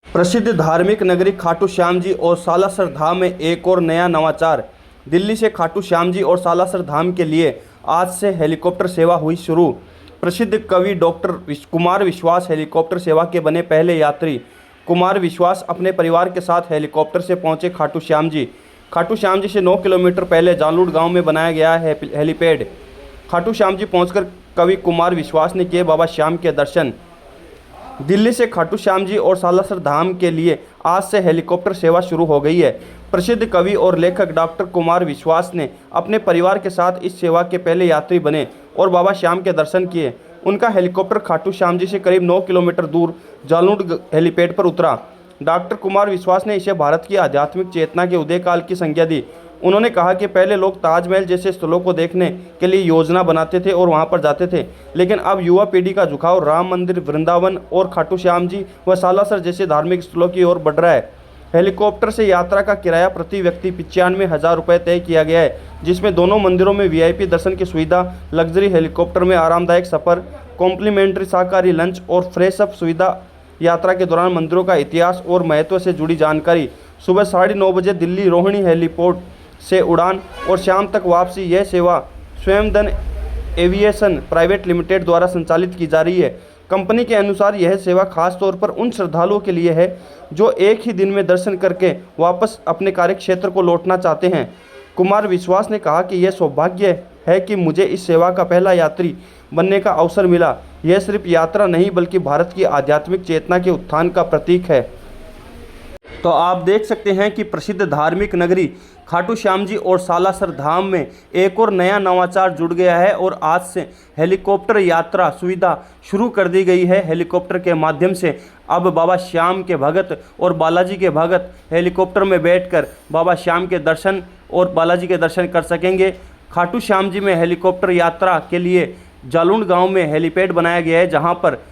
प्रसिद्ध धार्मिक नगरी खाटू श्याम जी और सालासर धाम में एक और नया नवाचार। दिल्ली से खाटू श्याम जी और सालासर धाम के लिए आज से हेलीकॉप्टर सेवा हुई शुरू। प्रसिद्ध कवि डॉक्टर कुमार विश्वास हेलीकॉप्टर सेवा के बने पहले यात्री। कुमार विश्वास अपने परिवार के साथ हेलीकॉप्टर से पहुंचे खाटू श्याम जी। खाटू श्याम जी से 9 किलोमीटर पहले जालूड़ गांव में बनाया गया है हेलीपैड। खाटू श्याम जी पहुंचकर कवि कुमार विश्वास ने किए बाबा श्याम के दर्शन। दिल्ली से खाटू श्याम जी और सालासर धाम के लिए आज से हेलीकॉप्टर सेवा शुरू हो गई है। प्रसिद्ध कवि और लेखक डॉक्टर कुमार विश्वास ने अपने परिवार के साथ इस सेवा के पहले यात्री बने और बाबा श्याम के दर्शन किए। उनका हेलीकॉप्टर खाटू श्याम जी से करीब 9 किलोमीटर दूर जालूड़ हेलीपैड पर उतरा। डॉक्टर कुमार विश्वास ने इसे भारत की आध्यात्मिक चेतना के उदय काल की संज्ञा दी। उन्होंने कहा कि पहले लोग ताजमहल जैसे स्थलों को देखने के लिए योजना बनाते थे और वहां पर जाते थे, लेकिन अब युवा पीढ़ी का झुकाव राम मंदिर, वृंदावन और खाटू श्याम जी व सालासर जैसे धार्मिक स्थलों की ओर बढ़ रहा है। हेलीकॉप्टर से यात्रा का किराया प्रति व्यक्ति 95,000 रुपये तय किया गया है, जिसमें दोनों मंदिरों में VIP दर्शन की सुविधा, लग्जरी हेलीकॉप्टर में आरामदायक सफ़र, कॉम्प्लीमेंट्री शाकाहारी लंच और फ्रेश अप सुविधा। यात्रा के दौरान मंदिरों का इतिहास और महत्व से जुड़ी जानकारी। सुबह 9:30 बजे दिल्ली रोहिणी हेलीपोर्ट से उड़ान और शाम तक वापसी। यह सेवा स्वयंधन एविएशन प्राइवेट लिमिटेड द्वारा संचालित की जा रही है। कंपनी के अनुसार यह सेवा खास तौर पर उन श्रद्धालुओं के लिए है जो एक ही दिन में दर्शन करके वापस अपने कार्यक्षेत्र को लौटना चाहते हैं। कुमार विश्वास ने कहा कि यह सौभाग्य है कि मुझे इस सेवा का पहला यात्री बनने का अवसर मिला। यह सिर्फ यात्रा नहीं बल्कि भारत की आध्यात्मिक चेतना के उत्थान का प्रतीक है। तो आप देख सकते हैं कि प्रसिद्ध धार्मिक नगरी खाटू श्याम जी और सालासर धाम में एक और नया नवाचार जुड़ गया है और आज से हेलीकॉप्टर यात्रा सुविधा शुरू कर दी गई है। हेलीकॉप्टर के माध्यम से अब बाबा श्याम के भगत और बालाजी के भगत हेलीकॉप्टर में बैठकर बाबा श्याम के दर्शन और बालाजी के दर्शन कर सकेंगे। खाटू श्याम जी में हेलीकॉप्टर यात्रा के लिए जालूड़ गांव में हेलीपैड बनाया गया है, जहां पर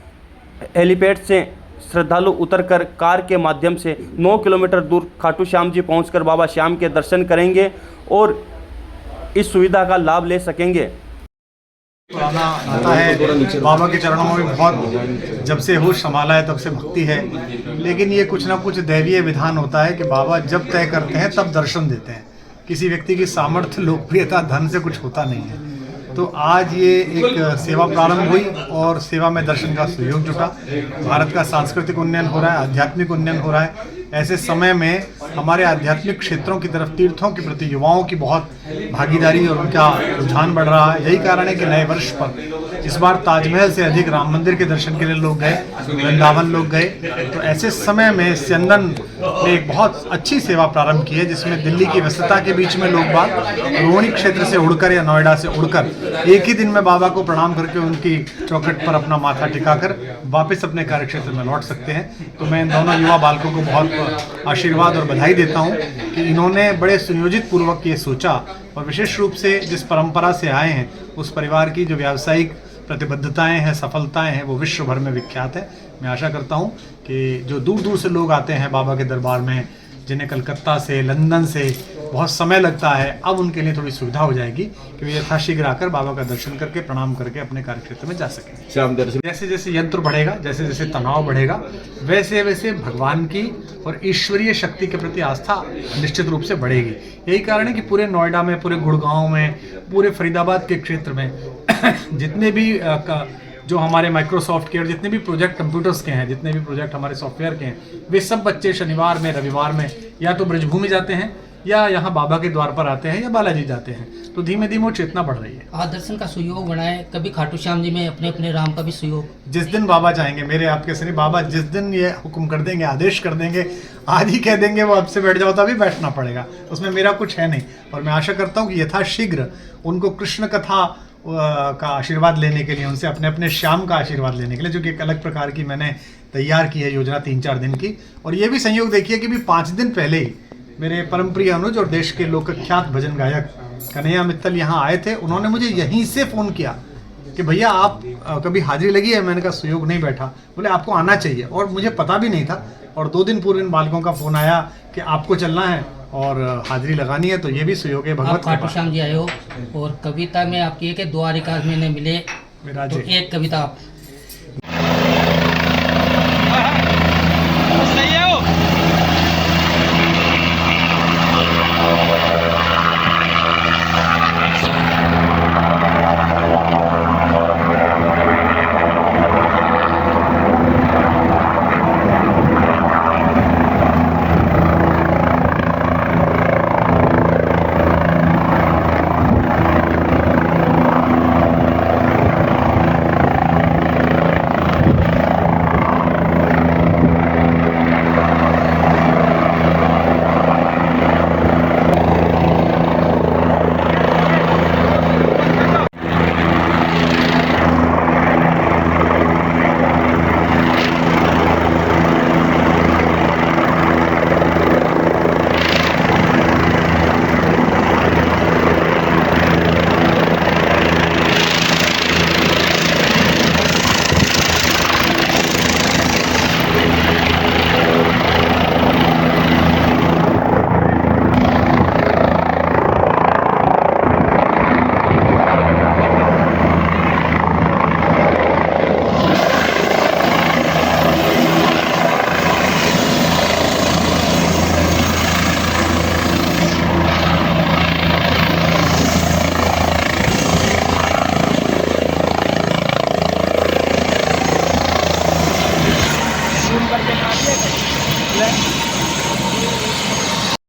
हेलीपैड से श्रद्धालु उतरकर कार के माध्यम से 9 किलोमीटर दूर खाटू श्याम जी पहुंचकर बाबा श्याम के दर्शन करेंगे और इस सुविधा का लाभ ले सकेंगे। पुराना आता है, बाबा के चरणों में बहुत जब से होश संभाला है तब से भक्ति है, लेकिन ये कुछ ना कुछ दैवीय विधान होता है कि बाबा जब तय करते हैं तब दर्शन देते हैं। किसी व्यक्ति की सामर्थ्य, लोकप्रियता, धन से कुछ होता नहीं है। तो आज ये एक सेवा प्रारंभ हुई और सेवा में दर्शन का सहयोग जुटा। भारत का सांस्कृतिक उन्नयन हो रहा है, आध्यात्मिक उन्नयन हो रहा है। ऐसे समय में हमारे आध्यात्मिक क्षेत्रों की तरफ, तीर्थों के प्रति युवाओं की बहुत भागीदारी और उनका रुझान बढ़ रहा है। यही कारण है कि नए वर्ष पर इस बार ताजमहल से अधिक राम मंदिर के दर्शन के लिए लोग गए, वृंदावन लोग गए। तो ऐसे समय में स्यंदन ने एक बहुत अच्छी सेवा प्रारंभ की है, जिसमें दिल्ली की व्यस्तता के बीच में लोग बाग रोहिणी क्षेत्र से उड़कर या नोएडा से उड़कर एक ही दिन में बाबा को प्रणाम करके उनकी चौखट पर अपना माथा टिकाकर वापस अपने कार्यक्षेत्र में लौट सकते हैं। तो मैं इन दोनों युवा बालकों को बहुत आशीर्वाद और बधाई देता हूं कि इन्होंने बड़े सुनियोजित पूर्वक ये सोचा और विशेष रूप से जिस परंपरा से आए हैं उस परिवार की जो व्यावसायिक प्रतिबद्धताएं हैं, सफलताएं हैं, वो विश्व भर में विख्यात है। मैं आशा करता हूं कि जो दूर दूर से लोग आते हैं बाबा के दरबार में, जिन्हें कलकत्ता से, लंदन से बहुत समय लगता है, अब उनके लिए थोड़ी सुविधा हो जाएगी कि वे यथाशीघ्र आकर बाबा का दर्शन करके, प्रणाम करके अपने कार्यक्षेत्र में जा सकें। श्याम दर्शन जैसे जैसे यंत्र बढ़ेगा, जैसे जैसे तनाव बढ़ेगा, वैसे वैसे भगवान की और ईश्वरीय शक्ति के प्रति आस्था निश्चित रूप से बढ़ेगी। यही कारण है कि पूरे नोएडा में, पूरे गुड़गांव में, पूरे फरीदाबाद के क्षेत्र में जितने भी जो हमारे माइक्रोसॉफ्ट के और जितने भी प्रोजेक्ट कंप्यूटर्स के हैं, जितने भी प्रोजेक्ट हमारे सॉफ्टवेयर के हैं, वे सब बच्चे शनिवार में, रविवार में या तो ब्रजभूमि जाते हैं या यहाँ बाबा के द्वार पर आते हैं या बालाजी जाते हैं। तो धीमे धीमे वो चेतना बढ़ रही है। आज दर्शन का सुयोग बनाए, कभी खाटू श्याम जी में अपने अपने राम का भी सुयोग। जिस दिन बाबा चाहेंगे, मेरे आपके से नहीं, बाबा जिस दिन ये हुक्म कर देंगे, आदेश कर देंगे, आज ही कह देंगे वो अब से बैठ जाओ, तभी बैठना पड़ेगा। उसमें मेरा कुछ है नहीं। और मैं आशा करता हूँ कि यथाशीघ्र उनको कृष्ण कथा का आशीर्वाद लेने के लिए, उनसे अपने अपने श्याम का आशीर्वाद लेने के लिए, जो कि एक अलग प्रकार की मैंने तैयार की है योजना 3-4 दिन की। और ये भी संयोग देखिए कि भी 5 दिन पहले ही मेरे परम प्रिय अनुज और देश के लोकख्यात भजन गायक कन्हैया मित्तल यहाँ आए थे। उन्होंने मुझे यहीं से फ़ोन किया कि भैया आप कभी हाजिरी लगी है? मैंने कहा सुयोग नहीं बैठा। बोले आपको आना चाहिए, और मुझे पता भी नहीं था। और 2 दिन पूर्व इन बालकों का फ़ोन आया कि आपको चलना है और हाजिरी लगानी है। तो ये भी सुयोग है भगवत कृपा। खाटू श्याम जी आए हो और कविता में आपकी है कि द्वारिका में मिले, तो एक कविता आप